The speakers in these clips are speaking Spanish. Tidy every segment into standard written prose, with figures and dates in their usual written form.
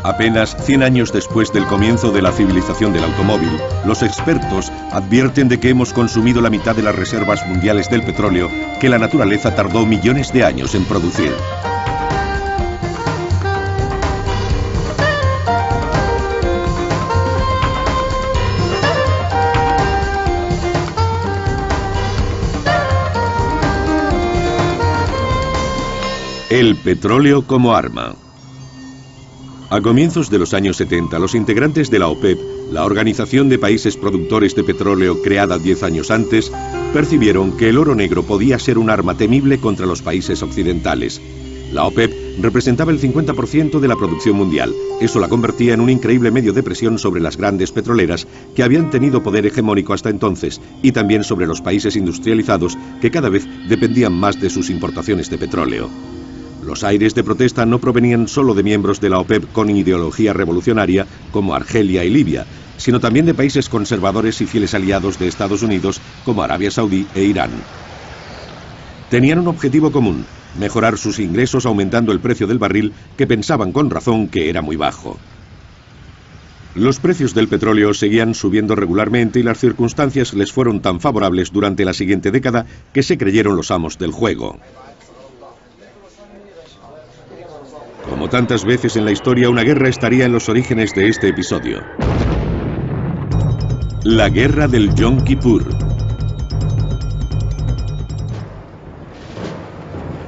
Apenas 100 años después del comienzo de la civilización del automóvil, los expertos advierten de que hemos consumido la mitad de las reservas mundiales del petróleo que la naturaleza tardó millones de años en producir. El petróleo como arma. A comienzos de los años 70, los integrantes de la OPEP, la Organización de Países Productores de Petróleo creada 10 años antes, percibieron que el oro negro podía ser un arma temible contra los países occidentales. La OPEP representaba el 50% de la producción mundial. Eso la convertía en un increíble medio de presión sobre las grandes petroleras que habían tenido poder hegemónico hasta entonces y también sobre los países industrializados que cada vez dependían más de sus importaciones de petróleo. Los aires de protesta no provenían solo de miembros de la OPEP con ideología revolucionaria como Argelia y Libia, sino también de países conservadores y fieles aliados de Estados Unidos como Arabia Saudí e Irán. Tenían un objetivo común: mejorar sus ingresos aumentando el precio del barril, que pensaban con razón que era muy bajo. Los precios del petróleo seguían subiendo regularmente y las circunstancias les fueron tan favorables durante la siguiente década que se creyeron los amos del juego. Como tantas veces en la historia, una guerra estaría en los orígenes de este episodio. La guerra del Yom Kippur.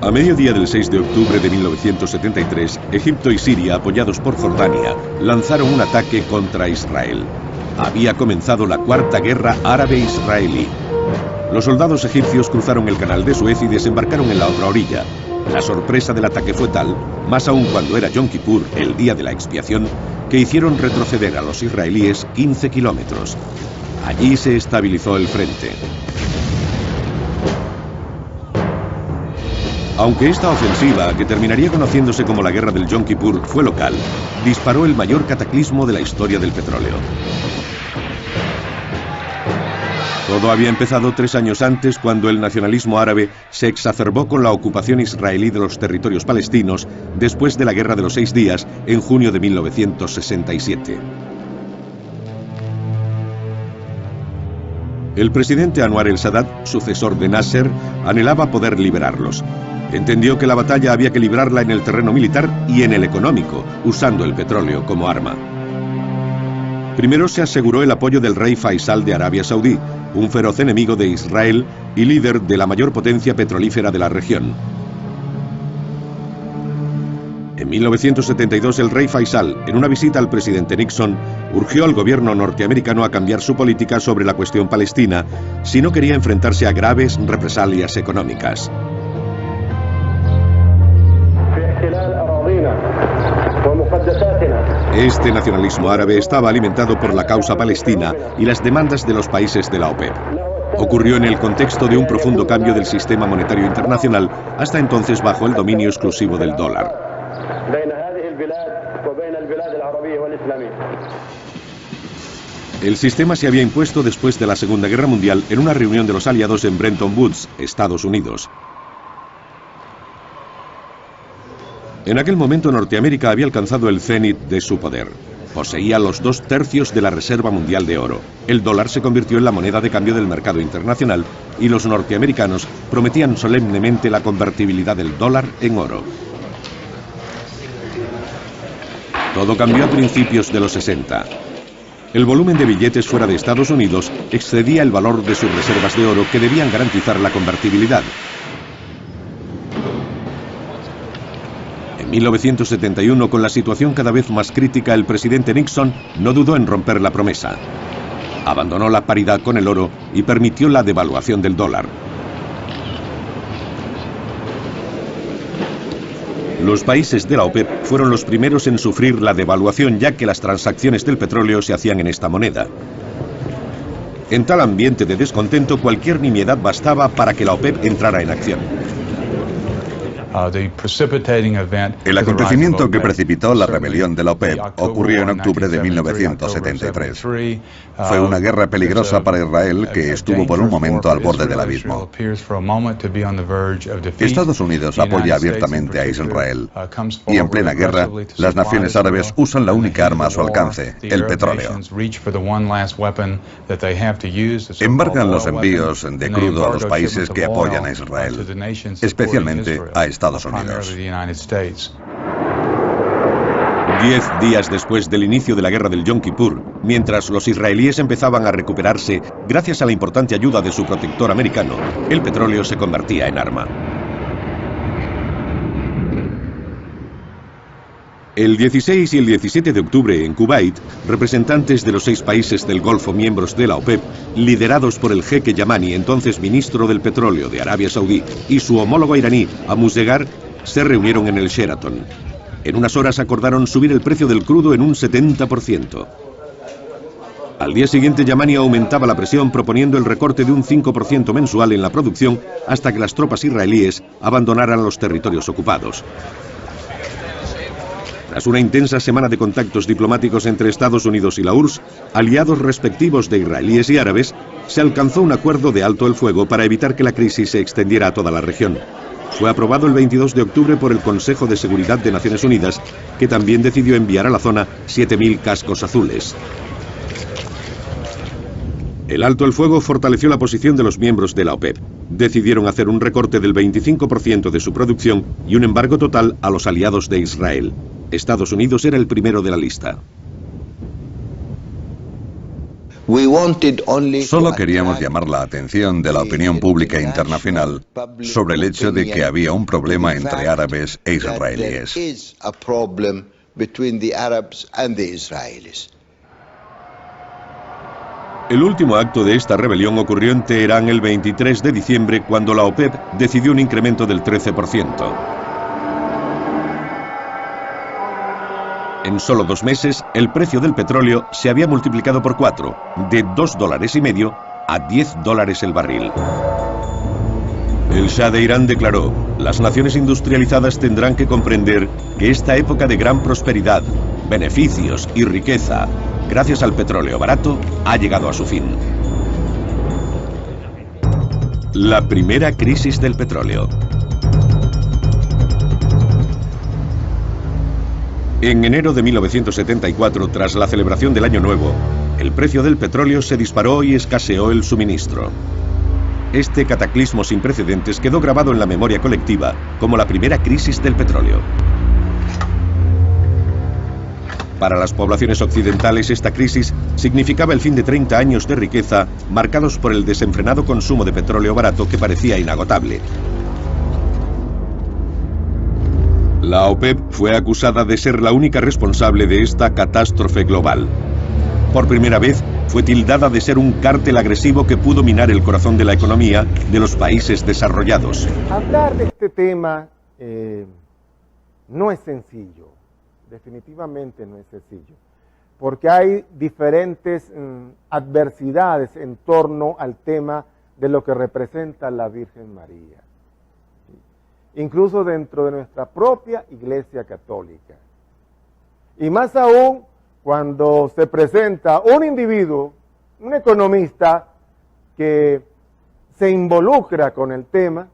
A mediodía del 6 de octubre de 1973, Egipto y Siria, apoyados por Jordania, lanzaron un ataque contra Israel. Había comenzado la Cuarta Guerra Árabe-Israelí. Los soldados egipcios cruzaron el canal de Suez y desembarcaron en la otra orilla. La sorpresa del ataque fue tal, más aún cuando era Yom Kippur, el día de la expiación, que hicieron retroceder a los israelíes 15 kilómetros. Allí se estabilizó el frente. Aunque esta ofensiva, que terminaría conociéndose como la Guerra del Yom Kippur, fue local, disparó el mayor cataclismo de la historia del petróleo. Todo había empezado 3 años antes, cuando el nacionalismo árabe se exacerbó con la ocupación israelí de los territorios palestinos después de la Guerra de los 6 días en junio de 1967. El presidente Anwar el-Sadat, sucesor de Nasser, anhelaba poder liberarlos. Entendió que la batalla había que librarla en el terreno militar y en el económico, usando el petróleo como arma. Primero se aseguró el apoyo del rey Faisal de Arabia Saudí, un feroz enemigo de Israel y líder de la mayor potencia petrolífera de la región. En 1972, el rey Faisal, en una visita al presidente Nixon, urgió al gobierno norteamericano a cambiar su política sobre la cuestión palestina si no quería enfrentarse a graves represalias económicas. Este nacionalismo árabe estaba alimentado por la causa palestina y las demandas de los países de la OPEP. Ocurrió en el contexto de un profundo cambio del sistema monetario internacional, hasta entonces bajo el dominio exclusivo del dólar. El sistema se había impuesto después de la Segunda Guerra Mundial en una reunión de los aliados en Bretton Woods, Estados Unidos. En aquel momento Norteamérica había alcanzado el cenit de su poder. Poseía los 2/3 de la reserva mundial de oro. El dólar se convirtió en la moneda de cambio del mercado internacional y los norteamericanos prometían solemnemente la convertibilidad del dólar en oro. Todo cambió a principios de los 60. El volumen de billetes fuera de Estados Unidos excedía el valor de sus reservas de oro, que debían garantizar la convertibilidad. En 1971, con la situación cada vez más crítica, el presidente Nixon no dudó en romper la promesa. Abandonó la paridad con el oro y permitió la devaluación del dólar. Los países de la OPEP fueron los primeros en sufrir la devaluación, ya que las transacciones del petróleo se hacían en esta moneda. En tal ambiente de descontento, cualquier nimiedad bastaba para que la OPEP entrara en acción. El acontecimiento que precipitó la rebelión de la OPEP ocurrió en octubre de 1973. Fue una guerra peligrosa para Israel que estuvo por un momento al borde del abismo. Estados Unidos apoya abiertamente a Israel y en plena guerra las naciones árabes usan la única arma a su alcance, el petróleo. Embargan los envíos de crudo a los países que apoyan a Israel, especialmente a Estados Unidos. 10 días después del inicio de la guerra del Yom Kippur, mientras los israelíes empezaban a recuperarse gracias a la importante ayuda de su protector americano, el petróleo se convertía en arma. El 16 y el 17 de octubre en Kuwait, representantes de los 6 países del Golfo miembros de la OPEP, liderados por el jeque Yamani, entonces ministro del petróleo de Arabia Saudí, y su homólogo iraní, Amusdegar, se reunieron en el Sheraton. En unas horas acordaron subir el precio del crudo en un 70%. Al día siguiente, Yamani aumentaba la presión proponiendo el recorte de un 5% mensual en la producción hasta que las tropas israelíes abandonaran los territorios ocupados. Tras una intensa semana de contactos diplomáticos entre Estados Unidos y la URSS, aliados respectivos de israelíes y árabes, se alcanzó un acuerdo de alto el fuego para evitar que la crisis se extendiera a toda la región. Fue aprobado el 22 de octubre por el Consejo de Seguridad de Naciones Unidas, que también decidió enviar a la zona 7.000 cascos azules. El alto el fuego fortaleció la posición de los miembros de la OPEP. Decidieron hacer un recorte del 25% de su producción y un embargo total a los aliados de Israel. Estados Unidos era el primero de la lista. Solo queríamos llamar la atención de la opinión pública internacional sobre el hecho de que había un problema entre árabes e israelíes. El último acto de esta rebelión ocurrió en Teherán el 23 de diciembre, cuando la OPEP decidió un incremento del 13%. En solo 2 meses, el precio del petróleo se había multiplicado por 4, de $2,50 a $10 el barril. El Shah de Irán declaró: las naciones industrializadas tendrán que comprender que esta época de gran prosperidad, beneficios y riqueza, gracias al petróleo barato, ha llegado a su fin. La primera crisis del petróleo. En enero de 1974, tras la celebración del Año Nuevo, el precio del petróleo se disparó y escaseó el suministro. Este cataclismo sin precedentes quedó grabado en la memoria colectiva como la primera crisis del petróleo. Para las poblaciones occidentales, esta crisis significaba el fin de 30 años de riqueza marcados por el desenfrenado consumo de petróleo barato que parecía inagotable. La OPEP fue acusada de ser la única responsable de esta catástrofe global. Por primera vez, fue tildada de ser un cártel agresivo que pudo minar el corazón de la economía de los países desarrollados. Hablar de este tema no es sencillo, definitivamente no es sencillo, porque hay diferentes adversidades en torno al tema de lo que representa la Virgen María. Incluso dentro de nuestra propia Iglesia Católica. Y más aún cuando se presenta un individuo, un economista, que se involucra con el tema,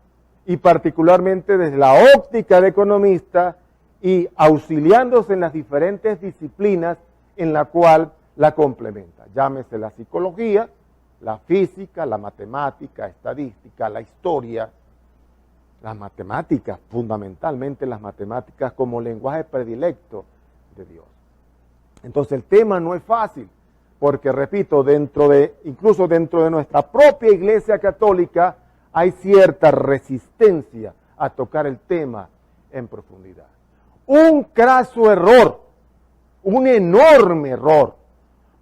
y particularmente desde la óptica de economista y auxiliándose en las diferentes disciplinas en la cual la complementa. Llámese la psicología, la física, la matemática, estadística, la historia, las matemáticas, fundamentalmente las matemáticas como lenguaje predilecto de Dios. Entonces el tema no es fácil, porque repito, incluso dentro de nuestra propia Iglesia Católica hay cierta resistencia a tocar el tema en profundidad. Un craso error, un enorme error,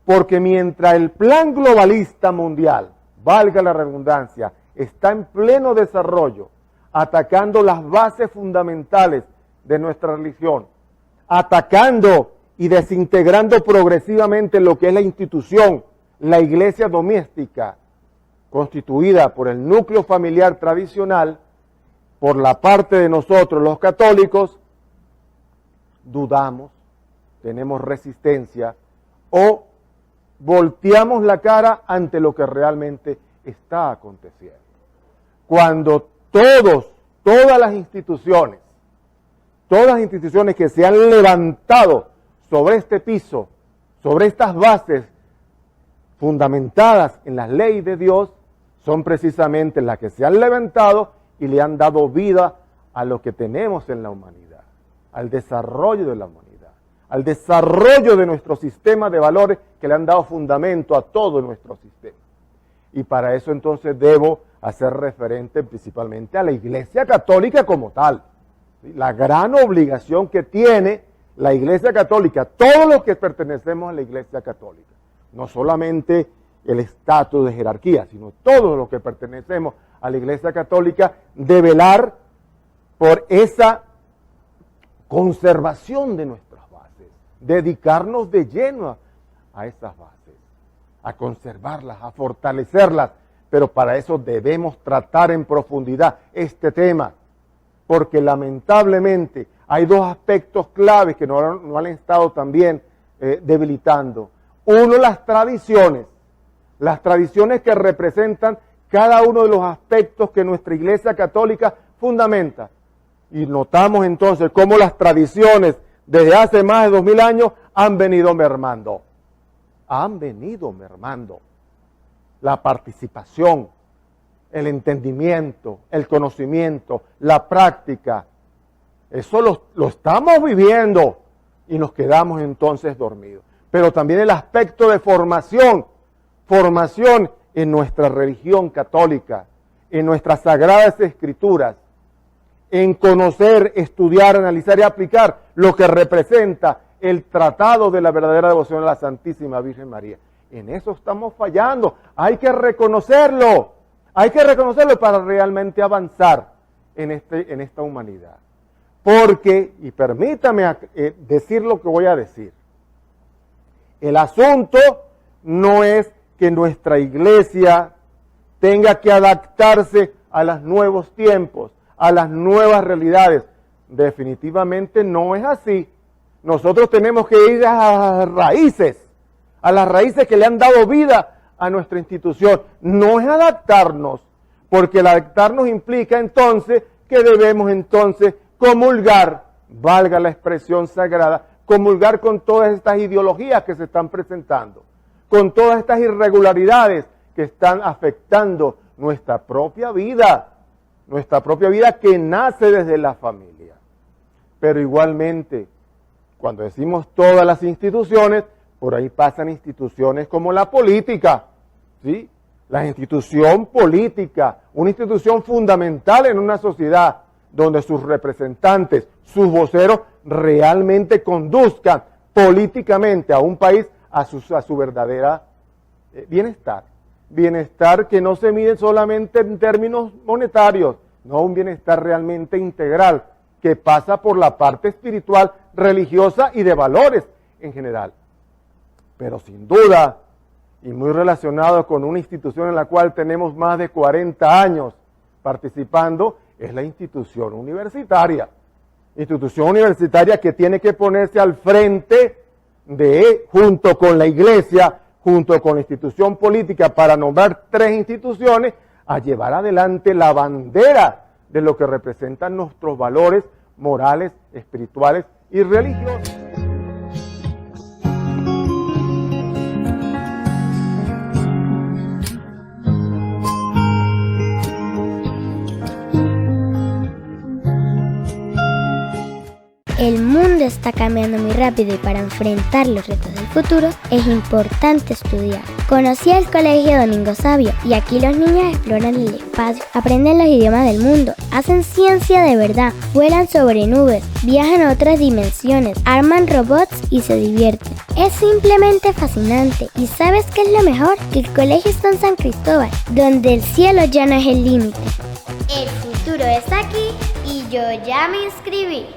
porque mientras el plan globalista mundial, valga la redundancia, está en pleno desarrollo, atacando las bases fundamentales de nuestra religión, atacando y desintegrando progresivamente lo que es la institución, la iglesia doméstica, constituida por el núcleo familiar tradicional, por la parte de nosotros los católicos, dudamos, tenemos resistencia o volteamos la cara ante lo que realmente está aconteciendo. Cuando todas las instituciones que se han levantado sobre este piso, sobre estas bases fundamentadas en las leyes de Dios, son precisamente las que se han levantado y le han dado vida a lo que tenemos en la humanidad, al desarrollo de la humanidad, al desarrollo de nuestro sistema de valores que le han dado fundamento a todo nuestro sistema. Y para eso entonces debo hacer referente principalmente a la Iglesia Católica como tal. La gran obligación que tiene la Iglesia Católica, todos los que pertenecemos a la Iglesia Católica, no solamente el estatus de jerarquía, sino todos los que pertenecemos a la Iglesia Católica, de velar por esa conservación de nuestras bases, dedicarnos de lleno a esas bases, a conservarlas, a fortalecerlas, pero para eso debemos tratar en profundidad este tema, porque lamentablemente hay dos aspectos claves que no han estado también debilitando. Uno, las tradiciones que representan cada uno de los aspectos que nuestra Iglesia Católica fundamenta. Y notamos entonces cómo las tradiciones desde hace más de 2000 años han venido mermando. La participación, el entendimiento, el conocimiento, la práctica, eso lo estamos viviendo y nos quedamos entonces dormidos. Pero también el aspecto de formación en nuestra religión católica, en nuestras sagradas escrituras, en conocer, estudiar, analizar y aplicar lo que representa el tratado de la verdadera devoción a la Santísima Virgen María. En eso estamos fallando, hay que reconocerlo para realmente avanzar en esta humanidad. Porque, y permítame decir lo que voy a decir, el asunto no es que nuestra iglesia tenga que adaptarse a los nuevos tiempos, a las nuevas realidades. Definitivamente no es así. Nosotros tenemos que ir a las raíces que le han dado vida a nuestra institución. No es adaptarnos, porque el adaptarnos implica entonces que debemos entonces comulgar, valga la expresión sagrada, comulgar con todas estas ideologías que se están presentando, con todas estas irregularidades que están afectando nuestra propia vida que nace desde la familia. Pero igualmente, cuando decimos todas las instituciones, por ahí pasan instituciones como la política, ¿sí? La institución política, una institución fundamental en una sociedad donde sus representantes, sus voceros, realmente conduzcan políticamente a un país a su verdadera bienestar. Bienestar que no se mide solamente en términos monetarios, no, un bienestar realmente integral, que pasa por la parte espiritual, religiosa y de valores en general. Pero sin duda, y muy relacionado con una institución en la cual tenemos más de 40 años participando, es la institución universitaria. Institución universitaria que tiene que ponerse al frente junto con la iglesia, junto con la institución política, para nombrar 3 instituciones, a llevar adelante la bandera de lo que representan nuestros valores morales, espirituales y religiosos. El mundo está cambiando muy rápido y para enfrentar los retos del futuro es importante estudiar. Conocí el Colegio Domingo Sabio y aquí los niños exploran el espacio, aprenden los idiomas del mundo, hacen ciencia de verdad, vuelan sobre nubes, viajan a otras dimensiones, arman robots y se divierten. Es simplemente fascinante. ¿Y sabes qué es lo mejor? Que el colegio está en San Cristóbal, donde el cielo ya no es el límite. El futuro está aquí y yo ya me inscribí.